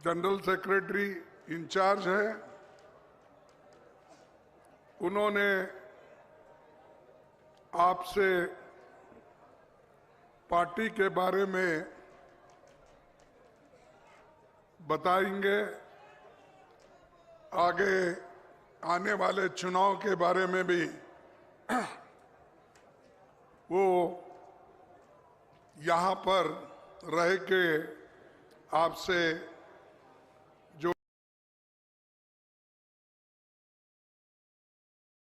General secretary in charge है, उन्होंने आपसे पार्टी के बारे में बताएंगे, आगे आने वाले चुनाव के बारे में भी वो यहाँ पर रह के आपसे जो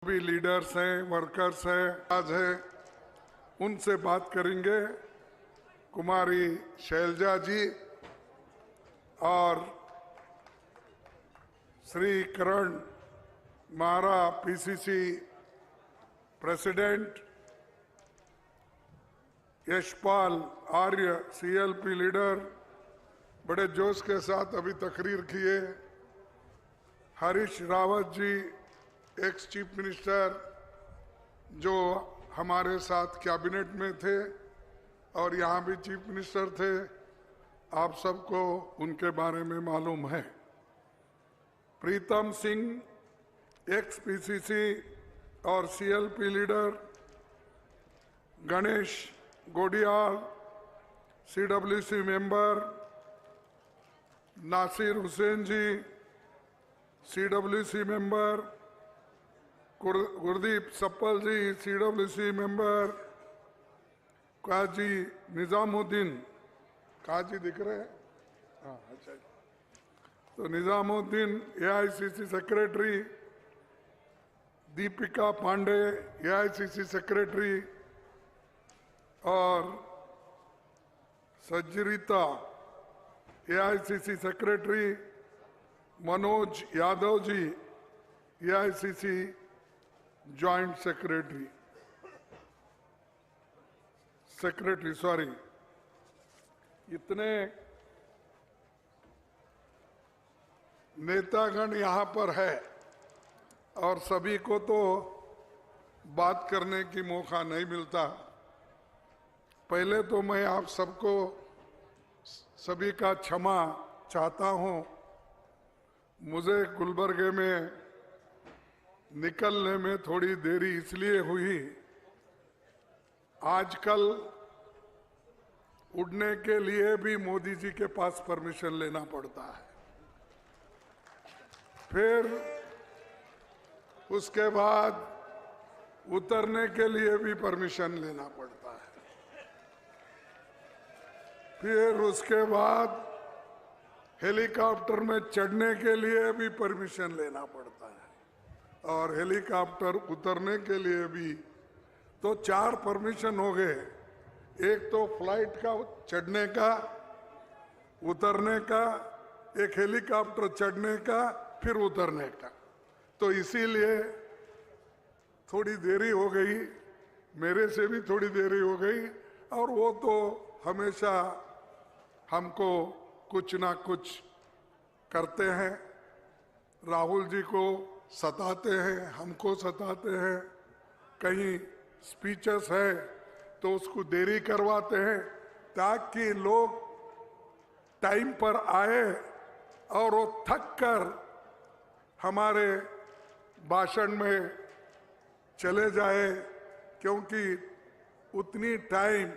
भी लीडर्स हैं, वर्कर्स हैं, आज है, उनसे बात करेंगे। कुमारी शैलजा जी और श्री करण मारा, PCC president, Yashpal Arya, CLP leader, बड़े जोश के साथ अभी तकरीर किए। Harish Rawat ji, ex chief minister, जो हमारे साथ कैबिनेट में थे और यहाँ भी चीफ मिनिस्टर थे, आप सबको उनके बारे में मालूम है। प्रीतम सिंह, एक्स पीसीसी और CLP leader, Ganesh Godiyal, CWC member, Nasir Hussain ji, CWC member, Gurdeep Sappal ji, CWC member, Qazi Nizamuddin, Qazi दिख रहे हैं, हाँ अच्छा, तो Nizamuddin AICC secretary, Deepika Pandey AICC secretary और Sajjarita AICC secretary, Manoj Yadav ji AICC joint secretary, sorry, इतने नेतागण यहाँ पर है और सभी को तो बात करने की मौका नहीं मिलता। पहले तो मैं आप सबको सभी का क्षमा चाहता हूँ। मुझे गुलबर्गे में निकलने में थोड़ी देरी इसलिए हुई, आजकल उड़ने के लिए भी मोदी जी के पास परमिशन लेना पड़ता है, फिर उसके बाद उतरने के लिए भी परमिशन लेना पड़ता है, फिर उसके बाद हेलीकॉप्टर में चढ़ने के लिए भी परमिशन लेना पड़ता है और हेलीकॉप्टर उतरने के लिए भी, तो 4 परमिशन हो गए। एक तो फ्लाइट का चढ़ने का, उतरने का, एक हेलीकॉप्टर चढ़ने का, फिर उतरने का। तो इसीलिए थोड़ी देरी हो गई, मेरे से भी थोड़ी देरी हो गई। और वो तो हमेशा हमको कुछ ना कुछ करते हैं, राहुल जी को सताते हैं, हमको सताते हैं, कहीं स्पीचेस है तो उसको देरी करवाते हैं ताकि लोग टाइम पर आए और वो थक कर हमारे भाषण में चले जाए, क्योंकि उतनी टाइम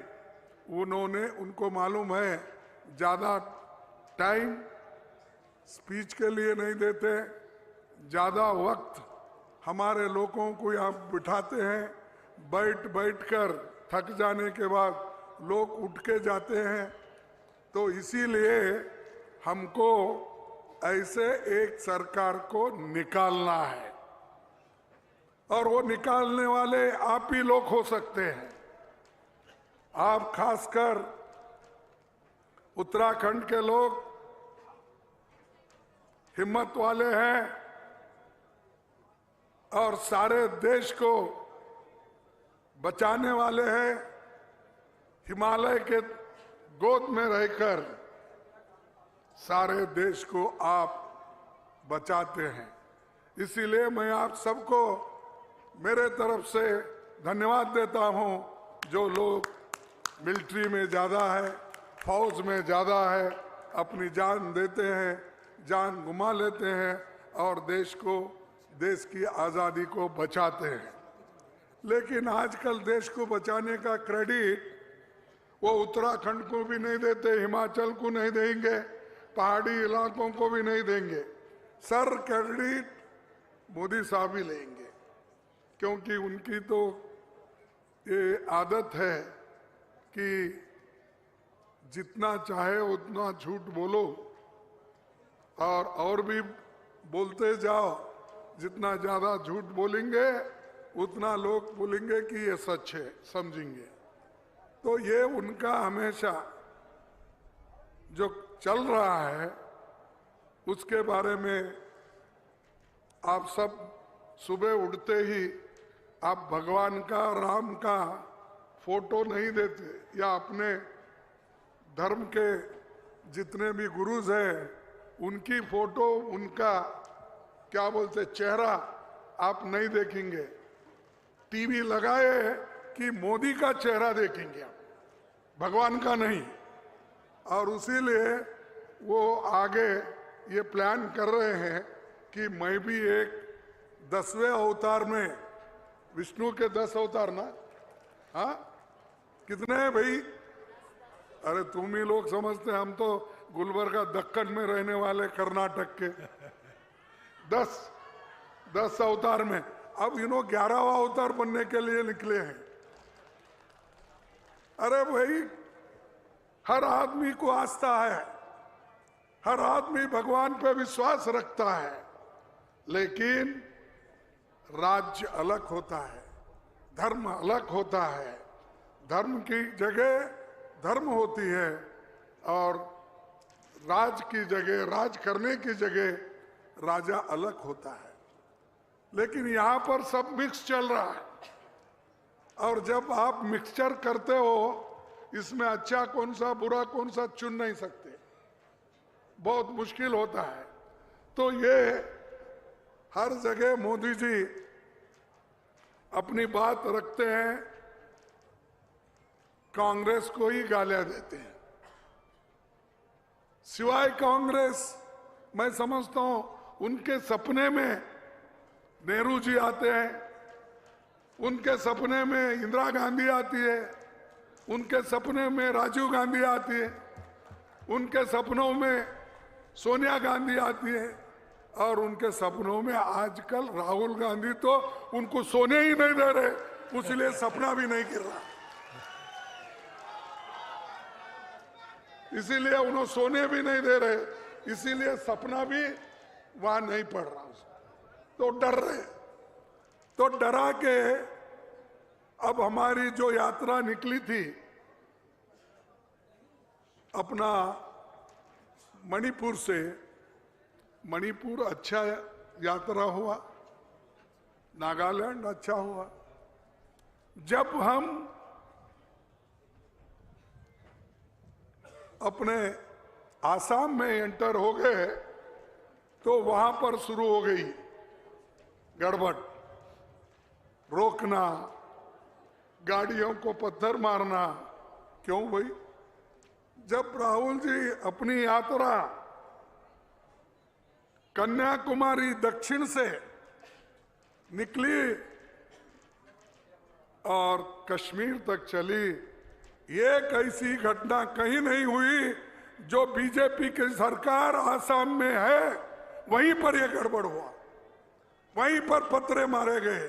उनको मालूम है, ज़्यादा टाइम स्पीच के लिए नहीं देते, ज़्यादा वक्त हमारे लोगों को यहाँ बिठाते हैं, बैठ कर थक जाने के बाद लोग उठ के जाते हैं। तो इसीलिए हमको ऐसे एक सरकार को निकालना है और वो निकालने वाले आप ही लोग हो सकते हैं। आप खासकर उत्तराखंड के लोग हिम्मत वाले हैं और सारे देश को बचाने वाले हैं। हिमालय के गोद में रहकर सारे देश को आप बचाते हैं। इसीलिए मैं आप सबको मेरे तरफ से धन्यवाद देता हूं। जो लोग मिलिट्री में ज़्यादा है, फौज में ज़्यादा है, अपनी जान देते हैं, जान गुमा लेते हैं और देश की आज़ादी को बचाते हैं। लेकिन आजकल देश को बचाने का क्रेडिट वो उत्तराखंड को भी नहीं देते, हिमाचल को नहीं देंगे, पहाड़ी इलाकों को भी नहीं देंगे। सर क्रेडिट मोदी साहब ही लेंगे, क्योंकि उनकी तो ये आदत है कि जितना चाहे उतना झूठ बोलो और भी बोलते जाओ। जितना ज्यादा झूठ बोलेंगे उतना लोग बोलेंगे कि ये सच है, समझेंगे। तो ये उनका हमेशा जो चल रहा है उसके बारे में आप सब सुबह उठते ही आप भगवान का, राम का फोटो नहीं देते या अपने धर्म के जितने भी गुरुज हैं उनकी फोटो, उनका क्या बोलते चेहरा आप नहीं देखेंगे। टीवी लगाए कि मोदी का चेहरा देखेंगे आप, भगवान का नहीं। और उसीलिए वो आगे ये प्लान कर रहे हैं कि मैं भी एक 10वें अवतार में, विष्णु के 10 अवतार ना, हाँ कितने हैं भाई? अरे तुम ही लोग समझते, हम तो गुलबर्गा दक्कन में रहने वाले कर्नाटक के। 10 अवतार में अब 11वां अवतार बनने के लिए निकले हैं। अरे भाई, हर आदमी को आस्था है, हर आदमी भगवान पे विश्वास रखता है, लेकिन राज्य अलग होता है, धर्म अलग होता है। धर्म की जगह धर्म होती है और राज की जगह, राज करने की जगह राजा अलग होता है। लेकिन यहाँ पर सब मिक्स चल रहा है, और जब आप मिक्सचर करते हो, इसमें अच्छा कौन सा बुरा कौन सा चुन नहीं सकते, बहुत मुश्किल होता है। तो ये हर जगह मोदी जी अपनी बात रखते हैं, कांग्रेस को ही गालियां देते हैं। सिवाय कांग्रेस, मैं समझता हूं उनके सपने में नेहरू जी आते हैं, उनके सपने में इंदिरा गांधी आती है, उनके सपने में राजीव गांधी आती है, उनके सपनों में सोनिया गांधी आती है, और उनके सपनों में आजकल राहुल गांधी तो उनको सोने ही नहीं दे रहे, इसलिए सपना भी नहीं गिर रहा, इसीलिए उन्होंने सोने भी नहीं दे रहे, इसीलिए सपना भी वहां नहीं पड़ रहा। तो डर रहे, तो डरा के अब हमारी जो यात्रा निकली थी अपना मणिपुर से, मणिपुर अच्छा यात्रा हुआ, नागालैंड अच्छा हुआ। जब हम अपने आसाम में एंटर हो गए तो वहां पर शुरू हो गई गड़बड़, रोकना, गाड़ियों को पत्थर मारना। क्यों भाई? जब राहुल जी अपनी यात्रा कन्याकुमारी दक्षिण से निकली और कश्मीर तक चली, एक ऐसी घटना कहीं नहीं हुई जो बीजेपी की सरकार आसाम में है वहीं पर यह गड़बड़ हुआ, वहीं पर पत्थरे मारे गए,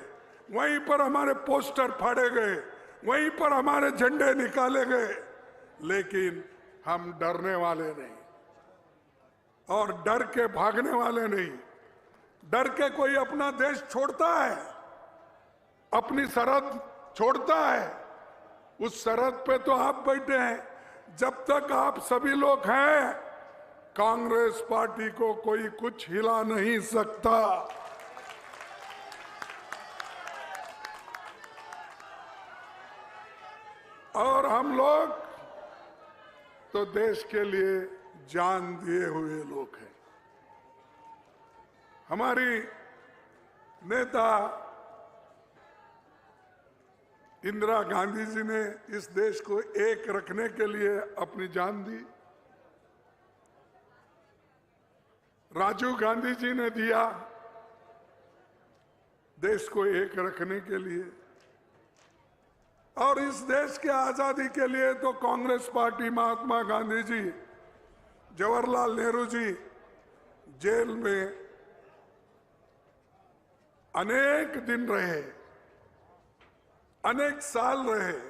वहीं पर हमारे पोस्टर फाड़े गए, वहीं पर हमारे झंडे निकाले गए। लेकिन हम डरने वाले नहीं और डर के भागने वाले नहीं। डर के कोई अपना देश छोड़ता है, अपनी सरहद छोड़ता है? उस सरहद पे तो आप बैठे हैं। जब तक आप सभी लोग हैं, कांग्रेस पार्टी को कोई कुछ हिला नहीं सकता। और हम लोग तो देश के लिए जान दिए हुए लोग हैं। हमारी नेता इंदिरा गांधी जी ने इस देश को एक रखने के लिए अपनी जान दी। राजीव गांधी जी ने दिया देश को एक रखने के लिए, और इस देश के आजादी के लिए तो कांग्रेस पार्टी, महात्मा गांधी जी, जवाहरलाल नेहरू जी जेल में अनेक दिन रहे, अनेक साल रहे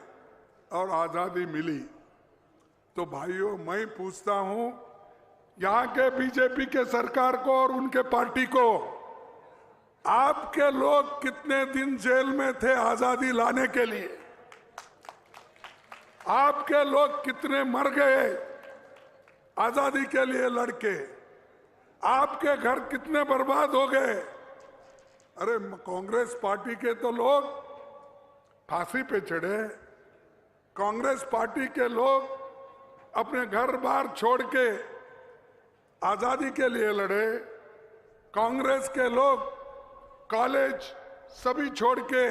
और आजादी मिली। तो भाइयों, मैं पूछता हूं यहां के बीजेपी के सरकार को और उनके पार्टी को, आपके लोग कितने दिन जेल में थे आजादी लाने के लिए? आपके लोग कितने मर गए आजादी के लिए लड़के? आपके घर कितने बर्बाद हो गए? अरे कांग्रेस पार्टी के तो लोग फांसी पे चढ़े, कांग्रेस पार्टी के लोग अपने घर बार छोड़ के आजादी के लिए लड़े, कांग्रेस के लोग कॉलेज सभी छोड़ के,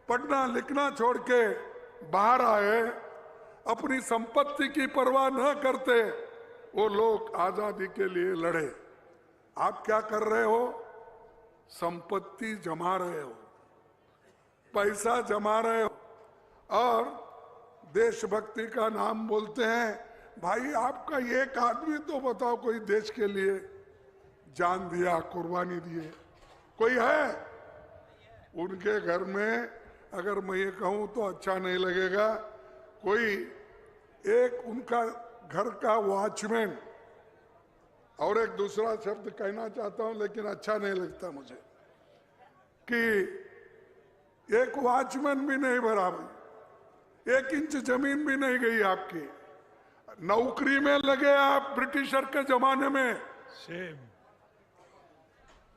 पढ़ना लिखना छोड़ के बाहर आए, अपनी संपत्ति की परवाह न करते वो लोग आजादी के लिए लड़े। आप क्या कर रहे हो? संपत्ति जमा रहे हो, पैसा जमा रहे हो और देशभक्ति का नाम बोलते हैं। भाई, आपका एक आदमी तो बताओ कोई देश के लिए जान दिया, कुर्बानी दिए, कोई है? उनके घर में अगर मैं ये कहूं तो अच्छा नहीं लगेगा, कोई एक उनका घर का वॉचमैन, और एक दूसरा शब्द कहना चाहता हूं लेकिन अच्छा नहीं लगता मुझे, कि एक वॉचमैन भी नहीं बराबर, 1 इंच जमीन भी नहीं गई आपकी। नौकरी में लगे आप ब्रिटिशर के जमाने में,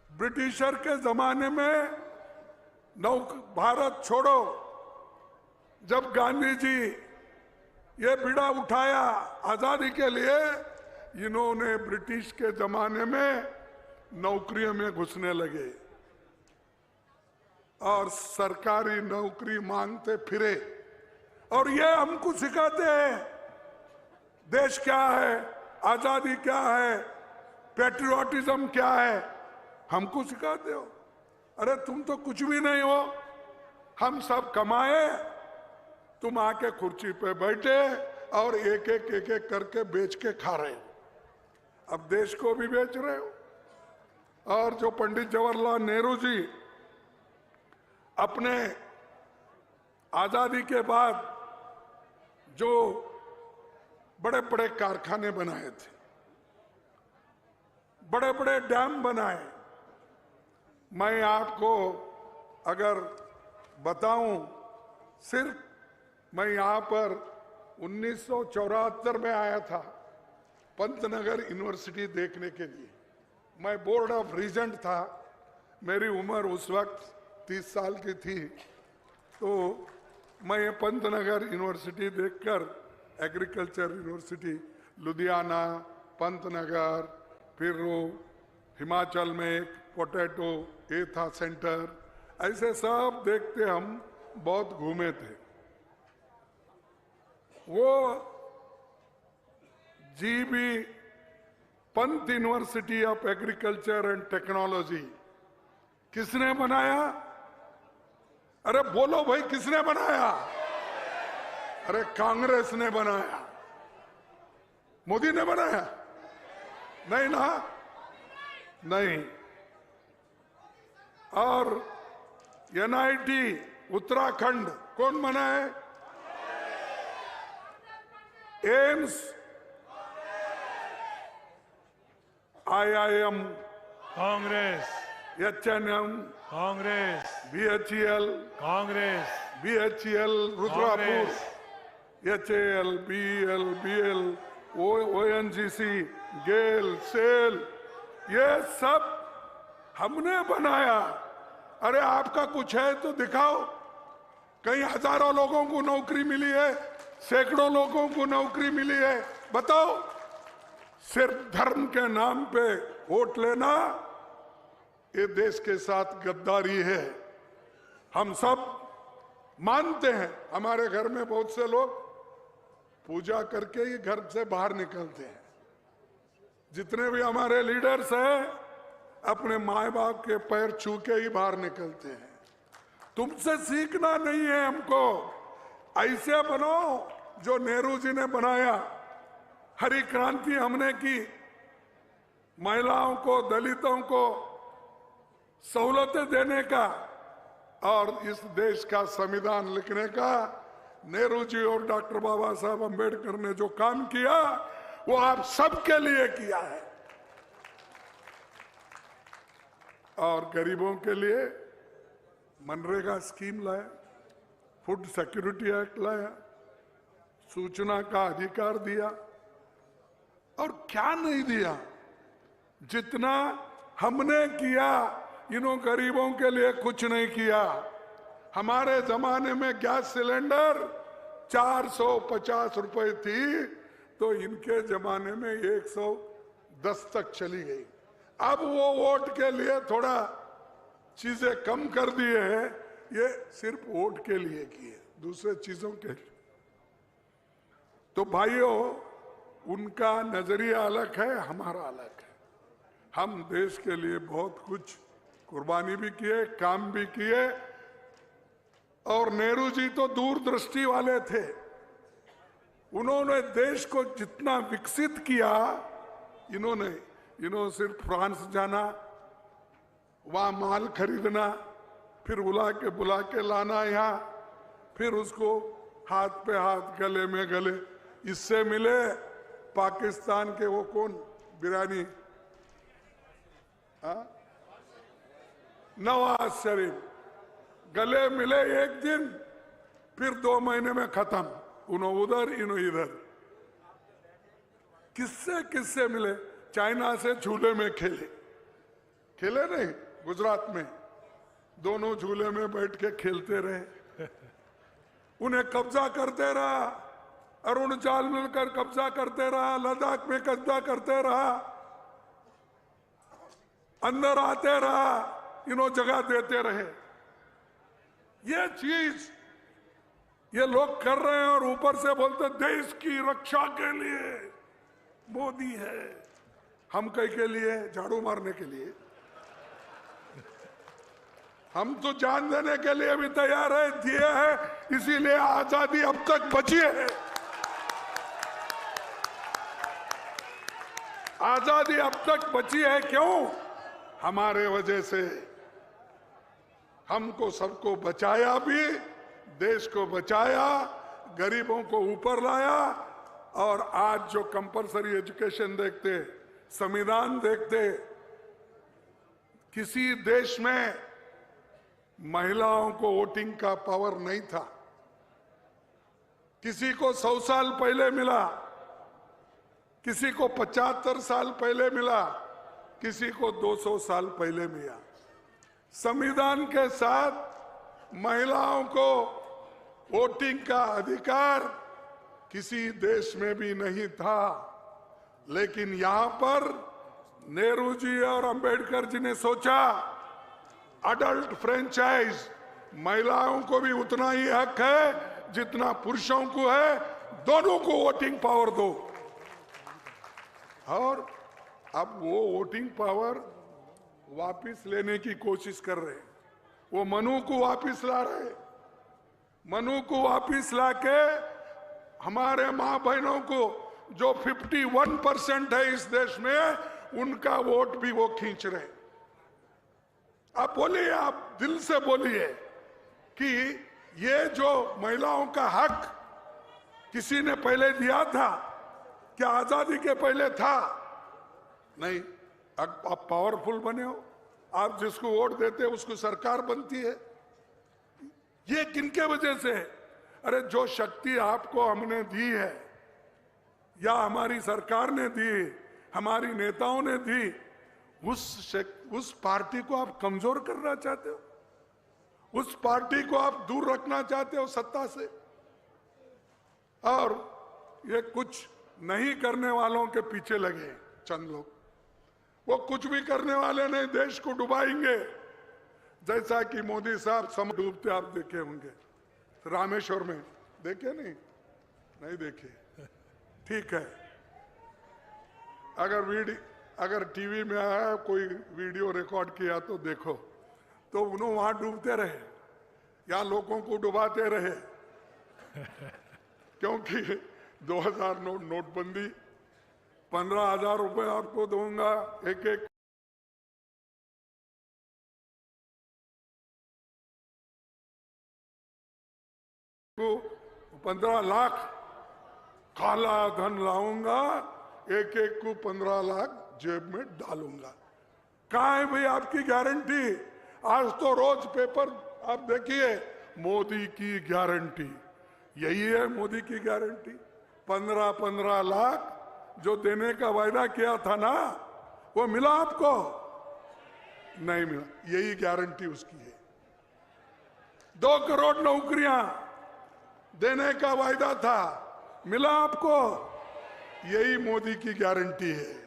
ब्रिटिशर के जमाने में भारत छोड़ो, जब गांधी जी ये बीड़ा उठाया आजादी के लिए, इन्होंने ब्रिटिश के जमाने में नौकरियों में घुसने लगे और सरकारी नौकरी मांगते फिरे। और ये हमको सिखाते हैं देश क्या है, आजादी क्या है, पैट्रियोटिज्म क्या है, हमको सिखाते हो। अरे तुम तो कुछ भी नहीं हो, हम सब कमाए, तुम आके कुर्सी पे बैठे और एक एक करके बेच के खा रहे हो। अब देश को भी बेच रहे हो। और जो पंडित जवाहरलाल नेहरू जी अपने आजादी के बाद जो बड़े बड़े कारखाने बनाए थे, बड़े बड़े डैम बनाए, मैं आपको अगर बताऊं, सिर्फ मैं यहां पर 1974 में आया था पंतनगर यूनिवर्सिटी देखने के लिए। मैं बोर्ड ऑफ रीजेंट था, मेरी उम्र उस वक्त 30 साल की थी। तो मैं ये पंतनगर यूनिवर्सिटी देखकर, एग्रीकल्चर यूनिवर्सिटी लुधियाना, पंतनगर, फिर वो हिमाचल में एक पोटैटो ये था सेंटर, ऐसे सब देखते हम बहुत घूमे थे। वो GB Pant university of agriculture and technology किसने बनाया? अरे बोलो भाई, किसने बनाया? अरे कांग्रेस ने बनाया। मोदी ने बनाया? नहीं ना, नहीं। और एनआईटी उत्तराखंड कौन बनाए? AIIMS, IIM Congress, HNM Congress, BHEL Congress, BHEL Rudrapur, HAL, BL, BL, ONGC, GAIL, SAIL, ये सब हमने बनाया। अरे आपका कुछ है तो दिखाओ। कई हजारों लोगों को नौकरी मिली है, सैकड़ों लोगों को नौकरी मिली है, बताओ। सिर्फ धर्म के नाम पे वोट लेना, ये देश के साथ गद्दारी है। हम सब मानते हैं, हमारे घर में बहुत से लोग पूजा करके ही घर से बाहर निकलते हैं, जितने भी हमारे लीडर्स हैं अपने माए बाप के पैर छू के ही बाहर निकलते हैं। तुमसे सीखना नहीं है हमको, ऐसे बनो जो नेहरू जी ने बनाया। हरी क्रांति हमने की, महिलाओं को, दलितों को सहूलतें देने का और इस देश का संविधान लिखने का नेहरू जी और डॉक्टर बाबा साहब अम्बेडकर ने जो काम किया वो आप सबके लिए किया है। और गरीबों के लिए मनरेगा स्कीम लाया, फूड सिक्योरिटी एक्ट लाया, सूचना का अधिकार दिया, और क्या नहीं दिया। जितना हमने किया इन्हों गरीबों के लिए कुछ नहीं किया। हमारे जमाने में गैस सिलेंडर 450 रुपए थी, तो इनके जमाने में 110 तक चली गई। अब वो वोट के लिए थोड़ा चीजें कम कर दिए हैं, ये सिर्फ वोट के लिए किए, दूसरे चीजों के लिए। तो भाइयों, उनका नजरिया अलग है, हमारा अलग है। हम देश के लिए बहुत कुछ कुर्बानी भी किए, काम भी किए। और नेहरू जी तो दूरदृष्टि वाले थे। उन्होंने देश को जितना विकसित किया, इन्होंने सिर्फ फ्रांस जाना, वहां माल खरीदना, फिर बुला के लाना यहाँ, फिर उसको हाथ पे हाथ, गले में गले। इससे मिले पाकिस्तान के वो कौन, बिरानी, नवाज शरीफ, गले मिले एक दिन, फिर 2 महीने में खत्म। उन्हों उधर, इन्हों इधर। किससे मिले? चाइना से झूले में खेले नहीं, गुजरात में दोनों झूले में बैठ के खेलते रहे। उन्हें कब्जा करते रहा, अरुणाचल मिलकर कब्जा करते रहा, लद्दाख में कब्जा करते रहा, अंदर आते रहा, इन्हों जगह देते रहे। ये चीज ये लोग कर रहे हैं और ऊपर से बोलते देश की रक्षा के लिए मोदी है। हम कई के लिए? झाड़ू मारने के लिए। हम तो जान देने के लिए भी तैयार है, दिए है, इसीलिए आजादी अब तक बची है। आजादी अब तक बची है क्यों? हमारे वजह से। हमको सबको बचाया भी, देश को बचाया, गरीबों को ऊपर लाया। और आज जो कंपलसरी एजुकेशन देखते, संविधान देखते, किसी देश में महिलाओं को वोटिंग का पावर नहीं था। किसी को 100 साल पहले मिला, किसी को 75 साल पहले मिला, किसी को 200 साल पहले मिला। संविधान के साथ महिलाओं को वोटिंग का अधिकार किसी देश में भी नहीं था। लेकिन यहां पर नेहरू जी और अंबेडकर जी ने सोचा अडल्ट फ्रेंचाइज, महिलाओं को भी उतना ही हक है जितना पुरुषों को है, दोनों को वोटिंग पावर दो। और अब वो वोटिंग पावर वापस लेने की कोशिश कर रहे हैं। वो मनु को वापस ला रहे हैं। मनु को वापस लाके हमारे मां बहनों को जो 51% है इस देश में, उनका वोट भी वो खींच रहे। आप बोलिए, आप दिल से बोलिए कि ये जो महिलाओं का हक किसी ने पहले दिया था, क्या आजादी के पहले था? नहीं। आप पावरफुल बने हो, आप जिसको वोट देते हैं उसको सरकार बनती है। ये किनके वजह से है? अरे जो शक्ति आपको हमने दी है या हमारी सरकार ने दी, हमारी नेताओं ने दी, उस पार्टी को आप कमजोर करना चाहते हो, उस पार्टी को आप दूर रखना चाहते हो सत्ता से। और ये कुछ नहीं करने वालों के पीछे लगे चंद लोग। वो कुछ भी करने वाले नहीं, देश को डुबाएंगे। जैसा कि मोदी साहब समुद्र डूबते आप देखे होंगे, रामेश्वर में देखे? नहीं देखे। ठीक है, अगर टीवी में आया कोई वीडियो रिकॉर्ड किया तो देखो, तो उन्होंने वहां डूबते रहे, यहाँ लोगों को डुबाते रहे क्योंकि 2000 नोटबंदी, 15,000 रुपए आपको दूंगा एक एक, को 15 लाख काला धन लाऊंगा, एक एक को 15 लाख जेब में डालूंगा। कहाँ है भाई आपकी गारंटी? आज तो रोज पेपर आप देखिए, मोदी की गारंटी, यही है मोदी की गारंटी। 15-15 लाख जो देने का वायदा किया था ना, वो मिला आपको? नहीं मिला, यही गारंटी उसकी है। 2 करोड़ नौकरियां देने का वायदा था, मिला आपको? यही मोदी की गारंटी है।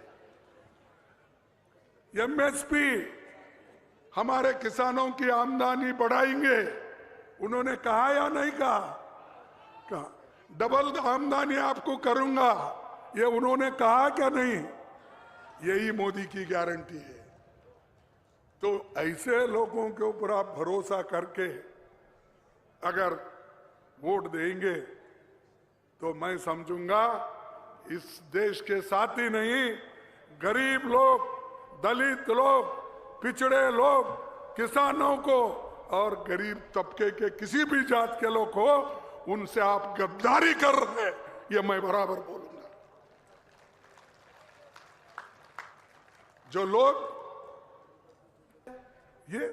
एमएसपी, हमारे किसानों की आमदनी बढ़ाएंगे, उन्होंने कहा या नहीं कहा? कहा। डबल आमदनी आपको करूंगा, ये उन्होंने कहा क्या नहीं? यही मोदी की गारंटी है। तो ऐसे लोगों के ऊपर आप भरोसा करके अगर वोट देंगे तो मैं समझूंगा इस देश के साथ ही नहीं, गरीब लोग, दलित लोग, पिछड़े लोग, किसानों को और गरीब तबके के किसी भी जात के लोग हो, उनसे आप गद्दारी कर रहे हैं, ये मैं बराबर बोलूंगा। जो लोग ये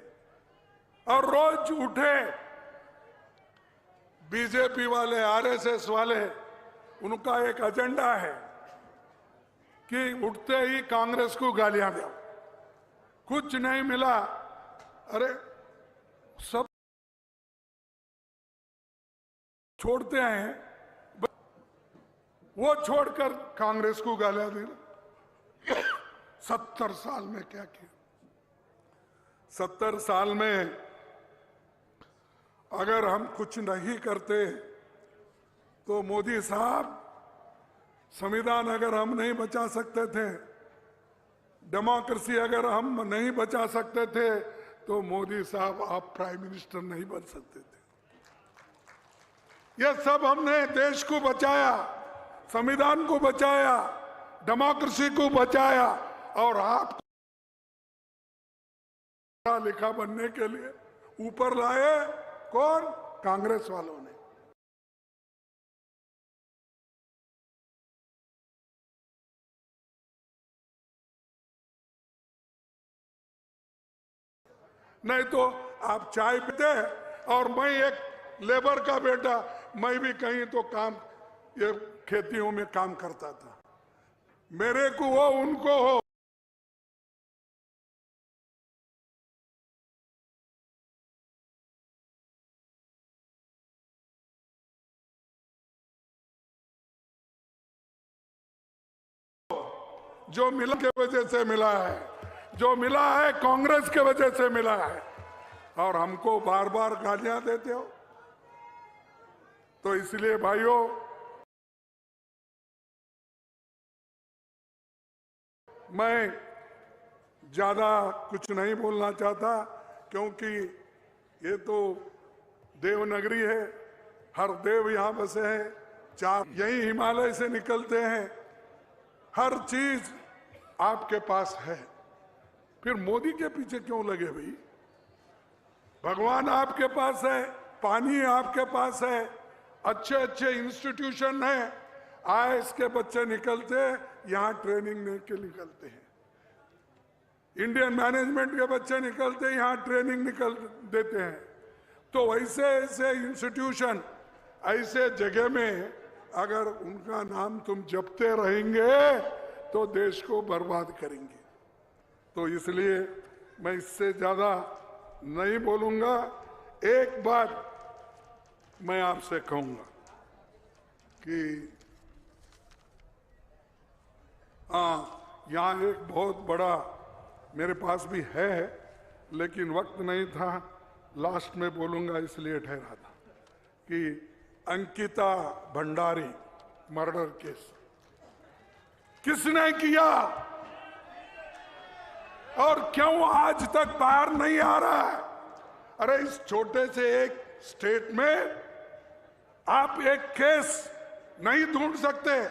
और रोज उठे बीजेपी वाले, आरएसएस वाले, उनका एक एजेंडा है कि उठते ही कांग्रेस को गालियां दो, कुछ नहीं मिला। अरे सब छोड़ते हैं, वो छोड़कर कांग्रेस को गालियां देना। 70 साल में क्या किया? 70 साल में अगर हम कुछ नहीं करते तो मोदी साहब, संविधान अगर हम नहीं बचा सकते थे, डेमोक्रेसी अगर हम नहीं बचा सकते थे, तो मोदी साहब आप प्राइम मिनिस्टर नहीं बन सकते थे। ये सब हमने देश को बचाया, संविधान को बचाया, डेमोक्रेसी को बचाया, और आप लिखा बनने के लिए ऊपर लाए कौन? कांग्रेस वालों ने। नहीं तो आप चाय पीते, और मैं एक लेबर का बेटा, मैं भी कहीं तो काम, ये खेतियों में काम करता था, मेरे को हो उनको हो, जो मिला के वजह से मिला है, जो मिला है कांग्रेस के वजह से मिला है, और हमको बार बार गालियां देते हो। तो इसलिए भाइयों, मैं ज्यादा कुछ नहीं बोलना चाहता, क्योंकि ये तो देवनगरी है, हर देव यहां बसे हैं, चार यही हिमालय से निकलते हैं, हर चीज आपके पास है, फिर मोदी के पीछे क्यों लगे भाई? भगवान आपके पास है, पानी आपके पास है, अच्छे अच्छे इंस्टीट्यूशन है, आईएएस के बच्चे निकलते यहाँ ट्रेनिंग के निकलते हैं, इंडियन मैनेजमेंट के बच्चे निकलते यहाँ ट्रेनिंग निकल देते हैं। तो ऐसे ऐसे इंस्टीट्यूशन, ऐसे जगह में अगर उनका नाम तुम जपते रहेंगे तो देश को बर्बाद करेंगे। तो इसलिए मैं इससे ज्यादा नहीं बोलूंगा। एक बात मैं आपसे कहूंगा कि यहाँ एक बहुत बड़ा मेरे पास भी है, लेकिन वक्त नहीं था, लास्ट में बोलूंगा इसलिए ठहरा था, कि अंकिता भंडारी मर्डर केस, किसने किया और क्यों आज तक बाहर नहीं आ रहा है? अरे इस छोटे से एक स्टेट में आप एक केस नहीं ढूंढ सकते,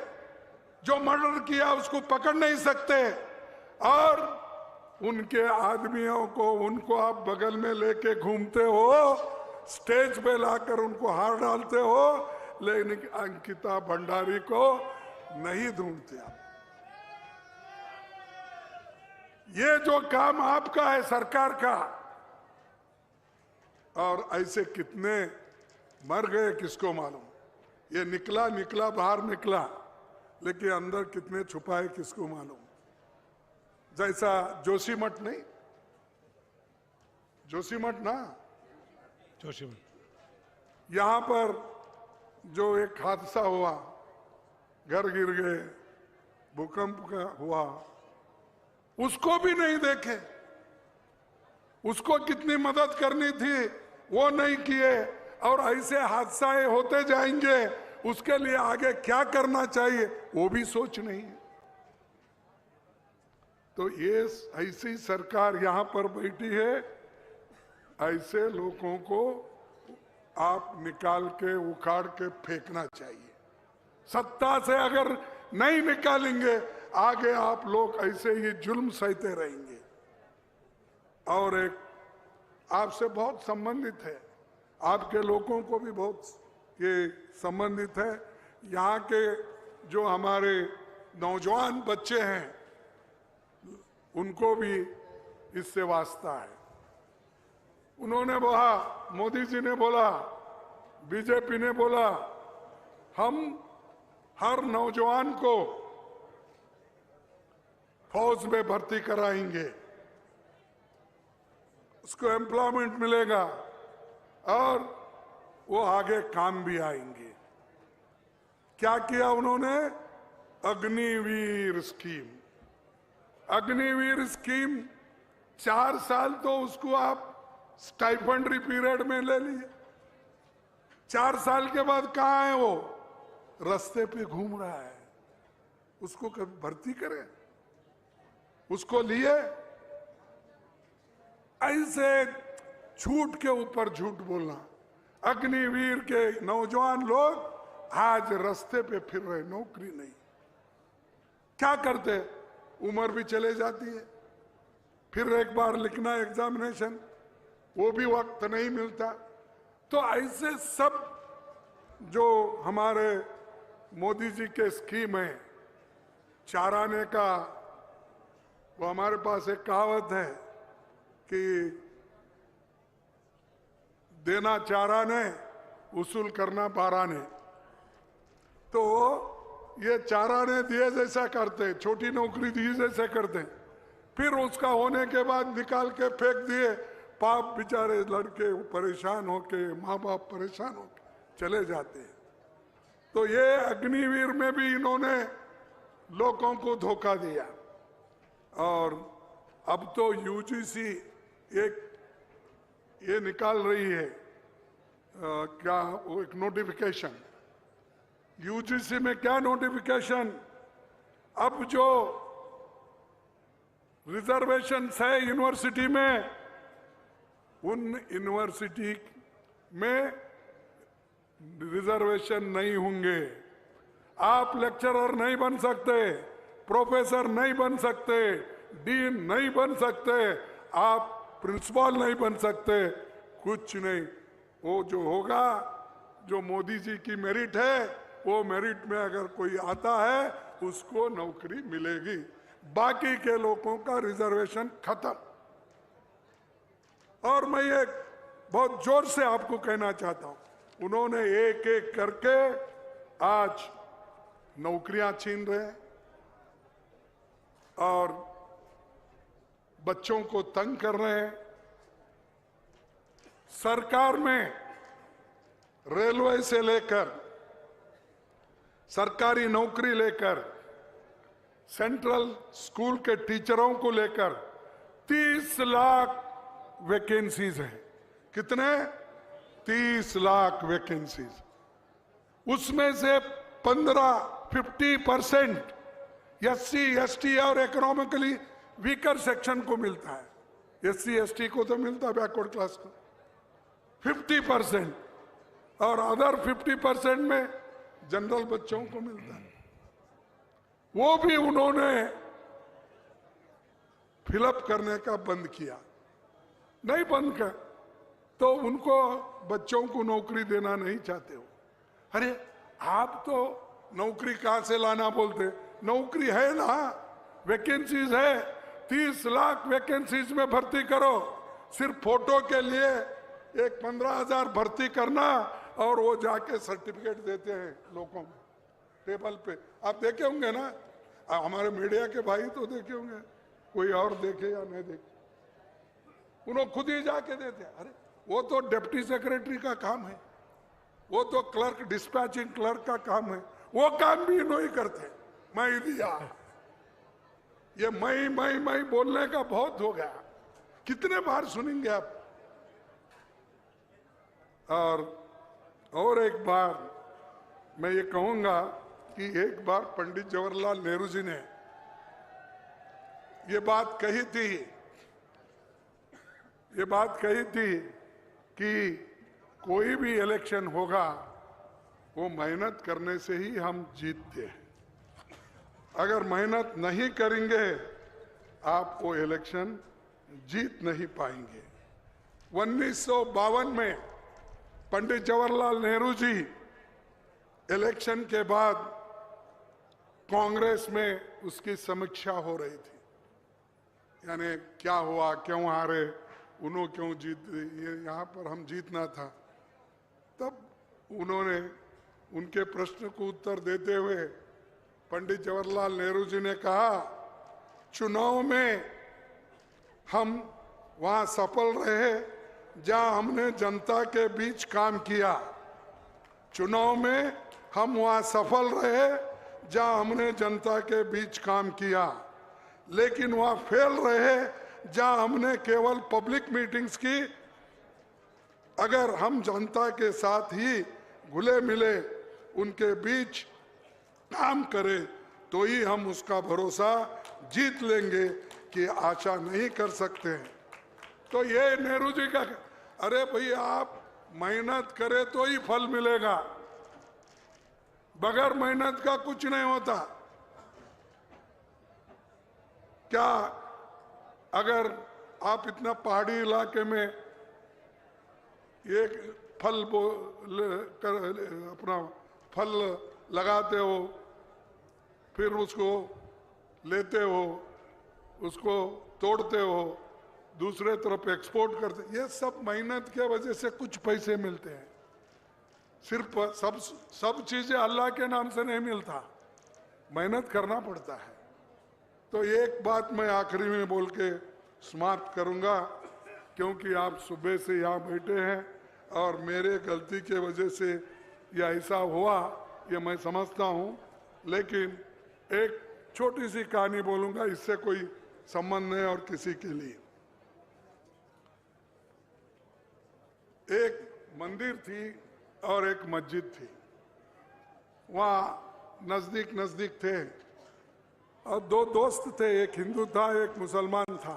जो मर्डर किया उसको पकड़ नहीं सकते, और उनके आदमियों को, उनको आप बगल में लेके घूमते हो, स्टेज पे लाकर उनको हार डालते हो, लेकिन अंकिता भंडारी को नहीं ढूंढते आप। ये जो काम आपका है सरकार का, और ऐसे कितने मर गए किसको मालूम। ये निकला बाहर निकला, लेकिन अंदर कितने छुपाए किसको मालूम। जैसा जोशीमठ नहीं, जोशीमठ ना, जोशीमठ यहां पर जो एक हादसा हुआ, घर गिर गए, भूकंप का हुआ, उसको भी नहीं देखे। उसको कितनी मदद करनी थी वो नहीं किए, और ऐसे हादसाएं होते जाएंगे, उसके लिए आगे क्या करना चाहिए वो भी सोच नहीं है। तो ये ऐसी सरकार यहां पर बैठी है, ऐसे लोगों को आप निकाल के उखाड़ के फेंकना चाहिए। सत्ता से अगर नहीं निकालेंगे, आगे आप लोग ऐसे ही जुल्म सहते रहेंगे। और एक आपसे बहुत संबंधित है, आपके लोगों को भी बहुत ये संबंधित है, यहाँ के जो हमारे नौजवान बच्चे हैं उनको भी इससे वास्ता है। उन्होंने बोला, मोदी जी ने बोला, बीजेपी ने बोला, हम हर नौजवान को फौज में भर्ती कराएंगे, उसको एम्प्लॉयमेंट मिलेगा और वो आगे काम भी आएंगे। क्या किया उन्होंने? अग्निवीर स्कीम। अग्निवीर स्कीम 4 साल तो उसको आप स्टाइपेंडरी पीरियड में ले लिए। 4 साल के बाद कहाँ है वो? रास्ते पे घूम रहा है। उसको कभी भर्ती करें? उसको लिए? ऐसे झूठ के ऊपर झूठ बोलना। अग्निवीर के नौजवान लोग आज रास्ते पे फिर रहे, नौकरी नहीं। क्या करते? उम्र भी चले जाती है, फिर एक बार लिखना एग्जामिनेशन, वो भी वक्त नहीं मिलता। तो ऐसे सब जो हमारे मोदी जी के स्कीम है, चाराने का, वो हमारे पास एक कहावत है कि देना चाराने, उसूल करना बाराने। तो ये चाराने दिए जैसा करते, छोटी नौकरी दी जैसा करते, फिर उसका होने के बाद निकाल के फेंक दिए, पाप बेचारे लड़के परेशान होके, माँ बाप परेशान होके चले जाते हैं। तो ये अग्निवीर में भी इन्होंने लोगों को धोखा दिया। और अब तो यूजीसी ये निकाल रही है क्या, वो एक नोटिफिकेशन। यूजीसी में क्या नोटिफिकेशन? अब जो रिजर्वेशन है यूनिवर्सिटी में, उन यूनिवर्सिटी में रिजर्वेशन नहीं होंगे। आप लेक्चरर नहीं बन सकते, प्रोफेसर नहीं बन सकते, डीन नहीं बन सकते, आप प्रिंसिपल नहीं बन सकते, कुछ नहीं। वो जो होगा, जो मोदी जी की मेरिट है, वो मेरिट में अगर कोई आता है उसको नौकरी मिलेगी। बाकी के लोगों का रिजर्वेशन खत्म। और मैं ये बहुत जोर से आपको कहना चाहता हूं, उन्होंने एक एक करके आज नौकरियां छीन रहे हैं और बच्चों को तंग कर रहे हैं। सरकार में रेलवे से लेकर सरकारी नौकरी लेकर, सेंट्रल स्कूल के टीचरों को लेकर 30 लाख वैकेंसीज हैं। कितने? 30 लाख वैकेंसीज। उसमें से 50% एससी एसटी और इकोनॉमिकली वीकर सेक्शन को मिलता है। एससी एसटी को तो मिलता है बैकवर्ड क्लास को 50%, और अदर 50% में जनरल बच्चों को मिलता है। वो भी उन्होंने फिलअप करने का बंद किया। नहीं बंद कर तो उनको बच्चों को नौकरी देना नहीं चाहते हो। अरे आप तो नौकरी कहां से लाना बोलते, नौकरी है ना, वैकेंसीज है, 30 लाख वैकेंसीज में भर्ती करो। सिर्फ फोटो के लिए एक 15,000 भर्ती करना और वो जाके सर्टिफिकेट देते हैं लोगों को टेबल पे। आप देखे होंगे ना, हमारे मीडिया के भाई तो देखे होंगे, कोई और देखे या नहीं देखे, उन्होंने खुद ही जाके देते। अरे वो तो डिप्टी सेक्रेटरी का काम है, वो तो क्लर्क डिस्पैचिंग क्लर्क का काम है, वो काम भी नहीं करते। मैं दिया, ये मैं बोलने का बहुत हो गया, कितने बार सुनेंगे आप। और एक बार मैं ये कहूंगा कि एक बार पंडित जवाहरलाल नेहरू जी ने ये बात कही थी कि कोई भी इलेक्शन होगा वो मेहनत करने से ही हम जीतते हैं। अगर मेहनत नहीं करेंगे आप वो इलेक्शन जीत नहीं पाएंगे। 1952 में पंडित जवाहरलाल नेहरू जी इलेक्शन के बाद कांग्रेस में उसकी समीक्षा हो रही थी, यानी क्या हुआ, क्यों हारे, उन्होंने क्यों जीत, ये यहाँ पर हम जीतना था। तब उन्होंने उनके प्रश्न को उत्तर देते हुए पंडित जवाहरलाल नेहरू जी ने कहा, चुनाव में हम वहां सफल रहे जहां हमने जनता के बीच काम किया। चुनाव में हम वहां सफल रहे जहां हमने जनता के बीच काम किया, लेकिन वहां फेल रहे जहां हमने केवल पब्लिक मीटिंग्स की। अगर हम जनता के साथ ही घुले मिले उनके बीच काम करें तो ही हम उसका भरोसा जीत लेंगे, कि आशा नहीं कर सकते हैं। तो ये नेहरू जी का, अरे भैया आप मेहनत करें तो ही फल मिलेगा, बगैर मेहनत का कुछ नहीं होता। क्या अगर आप इतना पहाड़ी इलाके में एक अपना फल लगाते हो, फिर उसको लेते हो, उसको तोड़ते हो, दूसरे तरफ एक्सपोर्ट करते, ये सब मेहनत के वजह से कुछ पैसे मिलते हैं। सिर्फ सब चीजें अल्लाह के नाम से नहीं मिलता, मेहनत करना पड़ता है। तो एक बात मैं आखिरी में बोल के समाप्त करूंगा, क्योंकि आप सुबह से यहाँ बैठे हैं और मेरे गलती के वजह से यह ऐसा हुआ, ये मैं समझता हूँ। लेकिन एक छोटी सी कहानी बोलूंगा, इससे कोई संबंध नहीं और किसी के लिए। एक मंदिर थी और एक मस्जिद थी, वहाँ नजदीक नजदीक थे, और दो दोस्त थे, एक हिंदू था एक मुसलमान था।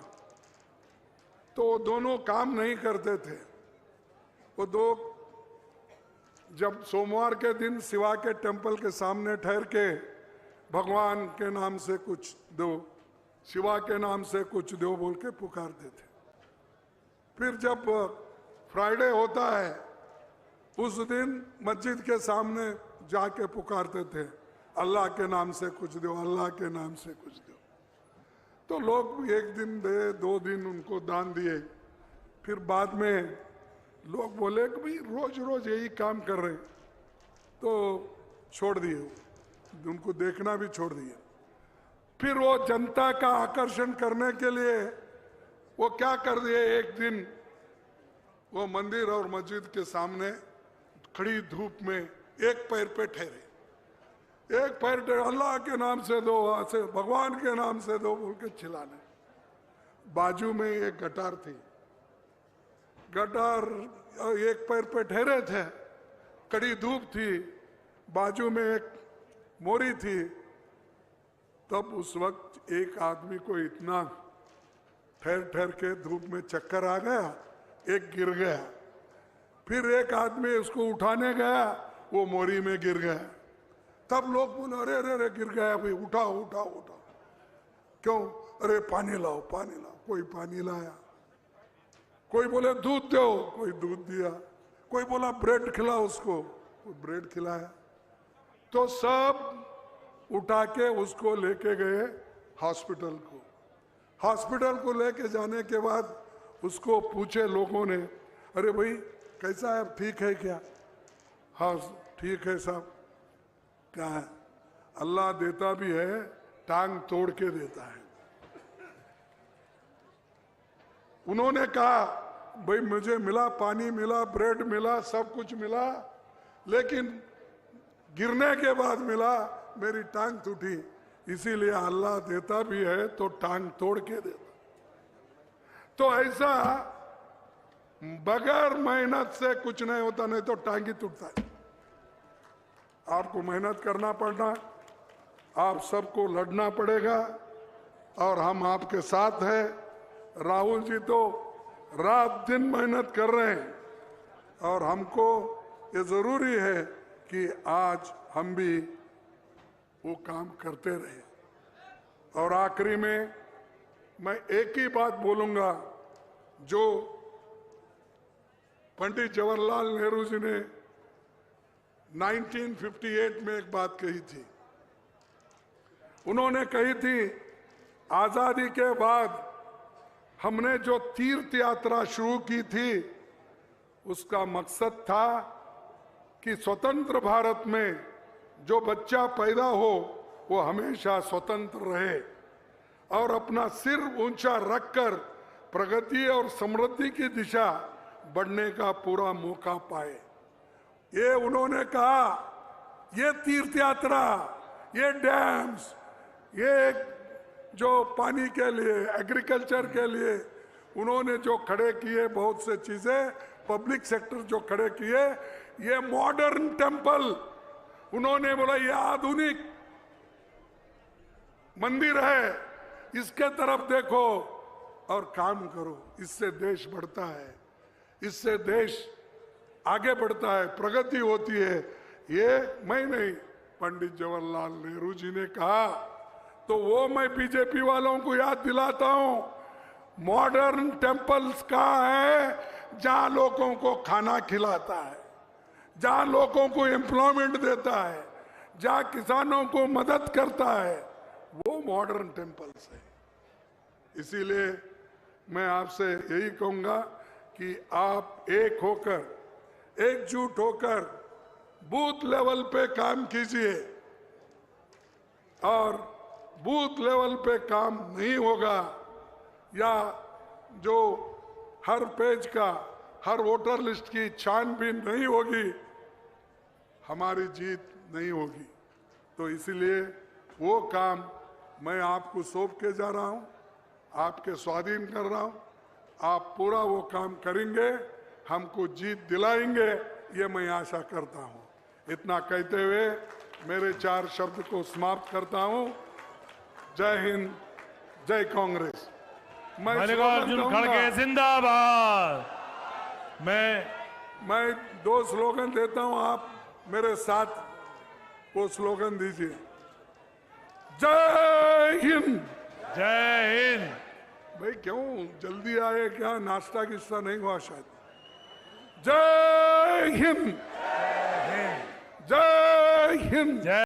तो दोनों काम नहीं करते थे। वो दो जब सोमवार के दिन शिवा के टेम्पल के सामने ठहर के भगवान के नाम से कुछ दो, शिवा के नाम से कुछ दो बोल के पुकारते थे। फिर जब फ्राइडे होता है उस दिन मस्जिद के सामने जाके पुकारते थे, अल्लाह के नाम से कुछ दो, अल्लाह के नाम से कुछ दो। तो लोग एक दिन दे, 2 दिन उनको दान दिए। फिर बाद में लोग बोले कि भाई रोज रोज यही काम कर रहे, तो छोड़ दिए, उनको देखना भी छोड़ दिया। फिर वो जनता का आकर्षण करने के लिए वो क्या कर दिए, एक दिन वो मंदिर और मस्जिद के सामने खड़ी धूप में एक पैर पे ठहरे, एक पैर अल्लाह के नाम से दो, ऐसे भगवान के नाम से दो बोल के चिल्लाने। बाजू में एक गटार थी, गटार एक पैर पे ठहरे थे, कड़ी धूप थी, बाजू में एक मोरी थी, तब उस वक्त एक आदमी को इतना ठहर ठहर के धूप में चक्कर आ गया, एक गिर गया। फिर एक आदमी उसको उठाने गया, वो मोरी में गिर गया। तब लोग बोले अरे अरे अरे गिर गया भाई, उठाओ उठाओ उठाओ। क्यों? अरे पानी लाओ पानी लाओ। कोई पानी लाया, कोई बोले दूध दो, कोई दूध दिया, कोई बोला ब्रेड खिलाओ उसको, कोई ब्रेड खिलाया। तो सब उठा के उसको लेके गए हॉस्पिटल को। हॉस्पिटल को लेके जाने के बाद उसको पूछे लोगों ने, अरे भाई कैसा है, ठीक है क्या? हाँ ठीक है साहब। क्या है? अल्लाह देता भी है, टांग तोड़ के देता है। उन्होंने कहा भाई मुझे मिला, पानी मिला, ब्रेड मिला, सब कुछ मिला, लेकिन गिरने के बाद मिला मेरी टांग टूटी, इसीलिए अल्लाह देता भी है तो टांग तोड़ के देता। तो ऐसा बगैर मेहनत से कुछ नहीं होता, नहीं तो टांग ही टूटता है। आपको मेहनत करना पड़ना, आप सबको लड़ना पड़ेगा और हम आपके साथ हैं। राहुल जी तो रात दिन मेहनत कर रहे हैं और हमको ये जरूरी है कि आज हम भी वो काम करते रहे। और आखिरी में मैं एक ही बात बोलूंगा, जो पंडित जवाहरलाल नेहरू जी ने 1958 में एक बात कही थी। उन्होंने कही थी आजादी के बाद हमने जो तीर्थ यात्रा शुरू की थी, उसका मकसद था कि स्वतंत्र भारत में जो बच्चा पैदा हो वो हमेशा स्वतंत्र रहे और अपना सिर ऊंचा रखकर प्रगति और समृद्धि की दिशा बढ़ने का पूरा मौका पाए। ये उन्होंने कहा, ये तीर्थ यात्रा, ये डैम्स, ये जो पानी के लिए, एग्रीकल्चर के लिए उन्होंने जो खड़े किए बहुत से चीजें, पब्लिक सेक्टर जो खड़े किए, ये मॉडर्न टेम्पल, उन्होंने बोला ये आधुनिक मंदिर है, इसके तरफ देखो और काम करो, इससे देश बढ़ता है, इससे देश आगे बढ़ता है, प्रगति होती है। ये मैं नहीं, पंडित जवाहरलाल नेहरू जी ने कहा। तो वो मैं बीजेपी वालों को याद दिलाता हूं, मॉडर्न टेम्पल्स कहाँ है? जहां लोगों को खाना खिलाता है, जहां लोगों को एम्प्लॉयमेंट देता है, जहां किसानों को मदद करता है, वो मॉडर्न टेम्पल्स है। इसीलिए मैं आपसे यही कहूंगा कि आप एक होकर, एकजुट होकर बूथ लेवल पे काम कीजिए। और बूथ लेवल पे काम नहीं होगा या जो हर पेज का, हर वोटर लिस्ट की छानबीन नहीं होगी, हमारी जीत नहीं होगी। तो इसीलिए वो काम मैं आपको सौंप के जा रहा हूं, आपके स्वाधीन कर रहा हूं। आप पूरा वो काम करेंगे, हमको जीत दिलाएंगे, ये मैं आशा करता हूं। इतना कहते हुए मेरे 4 शब्द को समाप्त करता हूं। जय हिंद, जय कांग्रेस। मैं मल्लिकार्जुन खड़गे जिंदाबाद। मैं 2 स्लोगन देता हूं, आप मेरे साथ वो स्लोगन दीजिए। जय हिंद। जय हिंद। भाई क्यों जल्दी आए क्या? नाश्ता किस्सा नहीं हुआ शायद। जय हिंद, जय हिंद, जय हिंद।